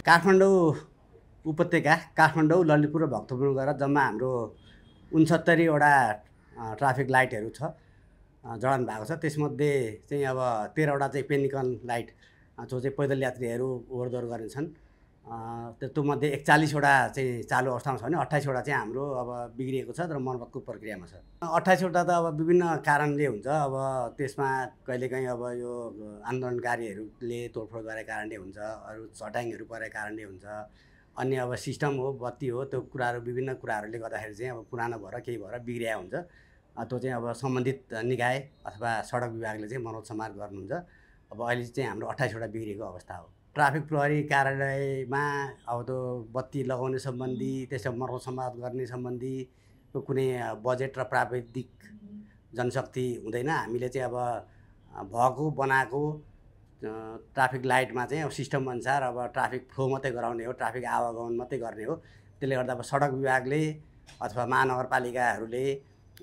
काठमाडौँ उपत्यका काठमाडौँ ललितपुर र भक्तपुर गएर जम्मा हाम्रो 69 वटा ट्राफिक लाइटहरू छ जडान भएको छ। त्यसमध्ये चाहिँ अब 13 वटा चाहिँ पेनिकन लाइट जो चाहिँ पैदल यात्रीहरू ओहोरदोहोर गर्नेछन्। त्यो मध्ये 41 वटा चाहिँ चालु अवस्थामा छ भने 28 वटा चाहिँ हाम्रो अब बिग्रिएको छ र मर्मतको प्रक्रियामा छ। 28 वटा त अब विभिन्न कारणले हुन्छ। अब त्यसमा कहिलेकाहीँ अब यो आन्दोलनकारीहरूले तोडफोड गरेको कारणले हुन्छ, अरू चट्याङहरू परेको कारणले हुन्छ, अन्य अब सिस्टम हो, बत्ती हो, त्यो कुराहरू विभिन्न कुराहरूले गर्दाखेरि चाहिँ अब पुरानो भएर केही भएर बिग्रिया हुन्छ। त्यो चाहिँ अब सम्बन्धित निकाय अथवा सडक विभागले चाहिँ मर्मत समार गर्नुहुन्छ। अब अहिले चाहिँ हाम्रो 28 वटा बिग्रेको अवस्था हो। ट्राफिक प्रहरी कार्यालयमा अब त्यो बत्ती लगाउने सम्बन्धी, त्यसमा मर्मत समार गर्ने सम्बन्धी कुनै बजेट र प्राविधिक जनशक्ति हुँदैन। हामीले चाहिँ अब भएको बनाएको ट्राफिक लाइटमा चाहिँ अब सिस्टम अनुसार अब ट्राफिक फ्लो मात्रै गराउने हो, ट्राफिक आवागमन मात्रै गर्ने हो। त्यसले गर्दा अब सडक विभागले अथवा महानगरपालिकाहरूले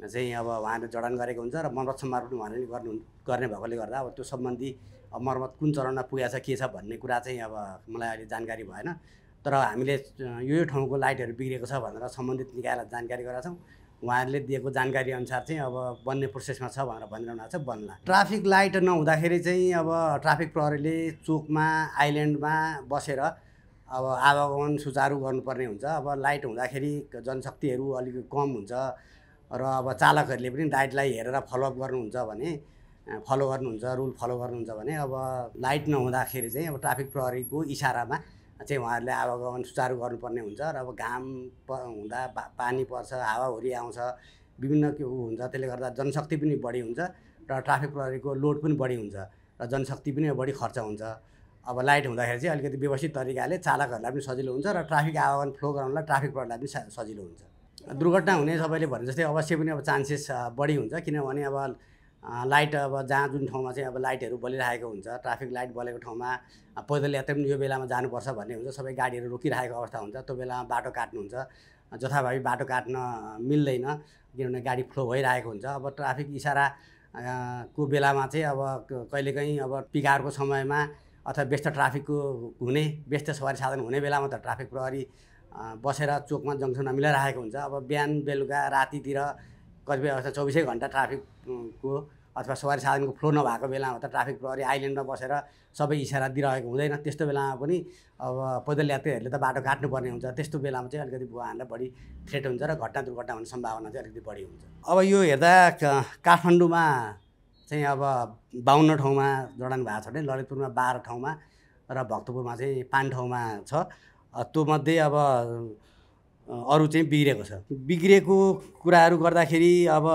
चाहिँ अब उहाँले जडान गरेको हुन्छ र मर्मत समार पनि उहाँले गर्ने भएकोले गर्दा अब त्यो सम्बन्धी अब मर्मत कुन चरणमा पुगेको छ के छ भन्ने कुरा चाहिँ अब मलाई अहिले जानकारी भएन। तर हामीले यो ठाउँको लाइटहरू बिग्रेको छ भनेर सम्बन्धित निकायलाई जानकारी गराएको छौँ। उहाँहरूले दिएको जानकारी अनुसार चाहिँ अब बन्ने प्रोसेसमा छ भनेर भनिरहनु भएको छ। बन्ला ट्राफिक लाइट नहुँदाखेरि चाहिँ अब ट्राफिक प्रहरीले चोकमा आइल्यान्डमा बसेर अब आवागमन सुचारू गर्नुपर्ने हुन्छ। अब लाइट हुँदाखेरि जनशक्तिहरू अलिक कम हुन्छ र अब चालकहरूले पनि लाइटलाई हेरेर फलोअप गर्नुहुन्छ भने रुल फलो गर्नुहुन्छ भने अब लाइट नहुँदाखेरि चाहिँ अब ट्राफिक प्रहरीको इसारामा चाहिँ उहाँहरूले आवागमन सुचारू गर्नुपर्ने हुन्छ। र अब घाम हुँदा पानी पर्छ, हावाहुरी आउँछ, विभिन्न के हुन्छ, त्यसले गर्दा जनशक्ति पनि बढी हुन्छ र ट्राफिक प्रहरीको लोड पनि बढी हुन्छ र जनशक्ति पनि बढी खर्च हुन्छ। अब लाइट हुँदाखेरि चाहिँ अलिकति व्यवस्थित तरिकाले चालकहरूलाई पनि सजिलो हुन्छ र ट्राफिक आवागमन फ्लो गराउनलाई ट्राफिक प्रहरीलाई पनि सजिलो हुन्छ। दुर्घटना हुने सबैले भने जस्तै अवश्य पनि अब चान्सेस बढी हुन्छ, किनभने अब लाइट अब जहाँ जुन ठाउँमा चाहिँ अब लाइटहरू बलिरहेको हुन्छ, ट्राफिक लाइट बलेको ठाउँमा पैदल यात्री पनि यो बेलामा जानुपर्छ भन्ने हुन्छ, सबै गाडीहरू रोकिरहेको अवस्था हुन्छ। त्यो बेलामा बाटो काट्नुहुन्छ, जथाभावी बाटो काट्न मिल्दैन किनभने गाडी फ्लो भइरहेको हुन्छ। अब ट्राफिक इसारा को बेलामा चाहिँ अब कहिलेकाहीँ अब पिक आवरको समयमा अथवा व्यस्त ट्राफिकको हुने, व्यस्त सवारी साधन हुने बेलामा त ट्राफिक प्रहरी बसेर चोकमा जङ्सनमा मिलाइरहेको हुन्छ। अब बिहान बेलुका रातितिर कतिपय अवस्था 24 घन्टा ट्राफिकको अथवा सवारी साधनको फ्लो नभएको बेलामा त ट्राफिक प्रहरी आइल्यान्डमा बसेर सबै इसारा दिइरहेको हुँदैन। त्यस्तो बेलामा पनि अब पैदल यात्रीहरूले त बाटो काट्नुपर्ने हुन्छ। त्यस्तो बेलामा चाहिँ अलिकति उहाँहरूलाई बढी थ्रेट हुन्छ र घटना दुर्घटना हुने सम्भावना चाहिँ अलिकति बढी हुन्छ। अब यो हेर्दा काठमाडौँमा चाहिँ अब 52 ठाउँमा जडान भएको छ भने ललितपुरमा 12 ठाउँमा र भक्तपुरमा चाहिँ 5 ठाउँमा छ। त्यो मध्ये अब अरू चाहिँ बिग्रेको छ। बिग्रेको कुराहरू गर्दाखेरि अब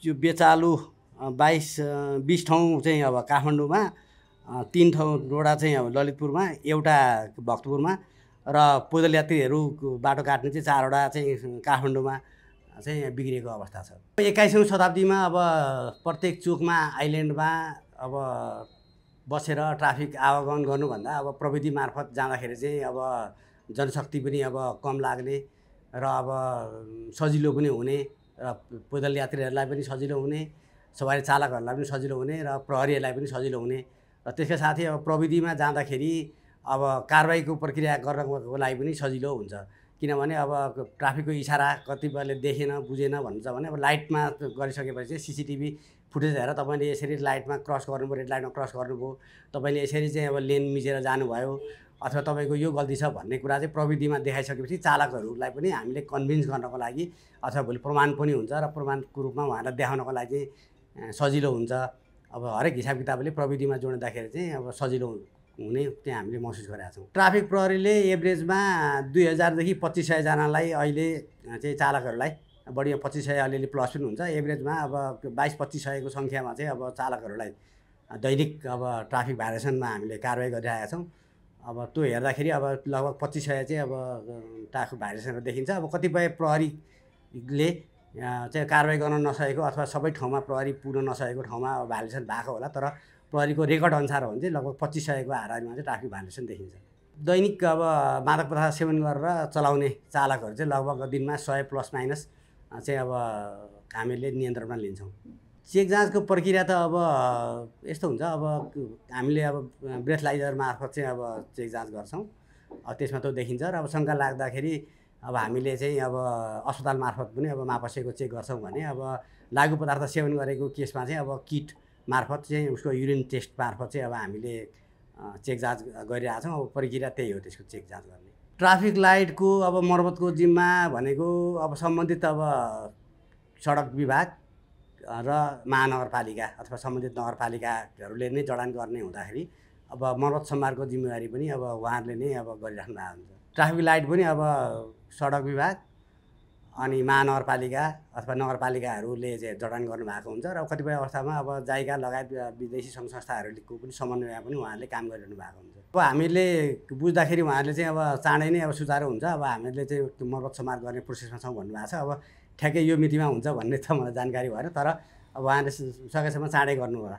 यो बेचालु 20 ठाउँ चाहिँ अब काठमाडौँमा, 3 ठाउँवटा चाहिँ अब ललितपुरमा, एउटा भक्तपुरमा र पैदल यात्रीहरू बाटो काट्ने चाहिँ 4 वटा चाहिँ काठमाडौँमा चाहिँ बिग्रेको अवस्था छ। 21औं शताब्दीमा अब प्रत्येक चोकमा आइल्यान्डमा अब बसेर ट्राफिक आवागमन गर्नुभन्दा अब प्रविधि मार्फत जाँदाखेरि चाहिँ अब जनशक्ति पनि अब कम लाग्ने र अब सजिलो पनि हुने र पैदल यात्रीहरूलाई पनि सजिलो हुने, सवारी चालकहरूलाई पनि सजिलो हुने र प्रहरीहरूलाई पनि सजिलो हुने र त्यसका साथै अब प्रविधिमा जाँदाखेरि अब कारबाहीको प्रक्रिया गर्नको लागि पनि सजिलो हुन्छ। किनभने अब ट्राफिकको इसारा कतिपयले देखेन बुझेन भन्छ भने अब लाइटमा गरिसकेपछि चाहिँ सीसीटीभी फुटेज हेरेर तपाईँले यसरी लाइटमा क्रस गर्नुभयो, रेड लाइटमा क्रस गर्नुभयो, तपाईँले यसरी चाहिँ अब लेन मिचेर जानुभयो अथवा तपाईँको यो गल्ती छ भन्ने कुरा चाहिँ प्रविधिमा देखाइसकेपछि चालकहरूलाई पनि हामीले कन्भिन्स गर्नको लागि अथवा भोलि प्रमाण पनि हुन्छ र प्रमाणको रूपमा उहाँहरूलाई देखाउनको लागि सजिलो हुन्छ। अब हरेक हिसाब किताबले प्रविधिमा जोड्दाखेरि चाहिँ अब सजिलो हुने चाहिँ हामीले महसुस गरेका छौँ। ट्राफिक प्रहरीले एभरेजमा 2000 देखि 2500 जनालाई अहिले चाहिँ चालकहरूलाई बढी 2500 अलिअलि प्लस पनि हुन्छ। एभरेजमा अब 22-2500 को सङ्ख्यामा चाहिँ अब चालकहरूलाई दैनिक अब ट्राफिक भायोलेसनमा हामीले कारबाही गरिरहेका छौँ। अब त्यो हेर्दाखेरि अब लगभग 2500 चाहिँ अब ट्राफिक भायोलेसनहरू देखिन्छ। अब कतिपय प्रहरीले चाहिँ कारबाही गर्न नसकेको अथवा सबै ठाउँमा प्रहरी पुग्न नसकेको ठाउँमा अब भायोलेसन भएको होला, तर प्रहरीको रेकर्ड अनुसार हो भने चाहिँ लगभग 2500 को हाराहारीमा चाहिँ ट्राफिक भायोलेसन देखिन्छ। दैनिक अब मादक पदार्थ सेवन गरेर चलाउने चालकहरू चाहिँ लगभग दिनमा 100 प्लस माइनस चाहिँ अब हामीले नियन्त्रणमा लिन्छौँ। चेक जाँचको प्रक्रिया त अब यस्तो हुन्छ। अब हामीले अब ब्रेथलाइजर मार्फत चाहिँ अब चेक जाँच गर्छौँ त्यसमा त्यो देखिन्छ। र अब शङ्का लाग्दाखेरि अब हामीले चाहिँ अब अस्पताल मार्फत पनि अब मापसेको चेक गर्छौँ भने अब लागु पदार्थ सेवन गरेको केसमा चाहिँ अब किट मार्फत चाहिँ उसको युरिन टेस्ट मार्फत चाहिँ अब हामीले चेक जाँच गरिरहेका छौँ। अब प्रक्रिया त्यही हो त्यसको चेक जाँच गर्ने। ट्राफिक लाइटको अब मर्मतको जिम्मा भनेको अब सम्बन्धित अब सडक विभाग र महानगरपालिका अथवा सम्बन्धित नगरपालिकाहरूले नै जडान गर्ने हुँदाखेरि अब मर्मत सम्हारको जिम्मेवारी पनि अब उहाँहरूले नै अब गरिराख्नु भएको हुन्छ। ट्राफिक लाइट पनि अब सडक विभाग अनि महानगरपालिका अथवा नगरपालिकाहरूले चाहिँ जडान गर्नुभएको हुन्छ। र कतिपय अवस्थामा अब जाइका लगायत विदेशी सङ्घ संस्थाहरूको पनि समन्वयमा पनि उहाँहरूले काम गरिरहनु भएको हुन्छ। अब हामीले बुझ्दाखेरि उहाँहरूले चाहिँ अब चाँडै नै अब सुचारू हुन्छ, अब हामीले चाहिँ मर्मत सम्हार गर्ने प्रोसेसमा छौँ भन्नुभएको छ। अब ठ्याक्कै यो मितिमा हुन्छ भन्ने त मलाई जानकारी भएन, तर अब उहाँले सकेसम्म चाँडै गर्नु होला।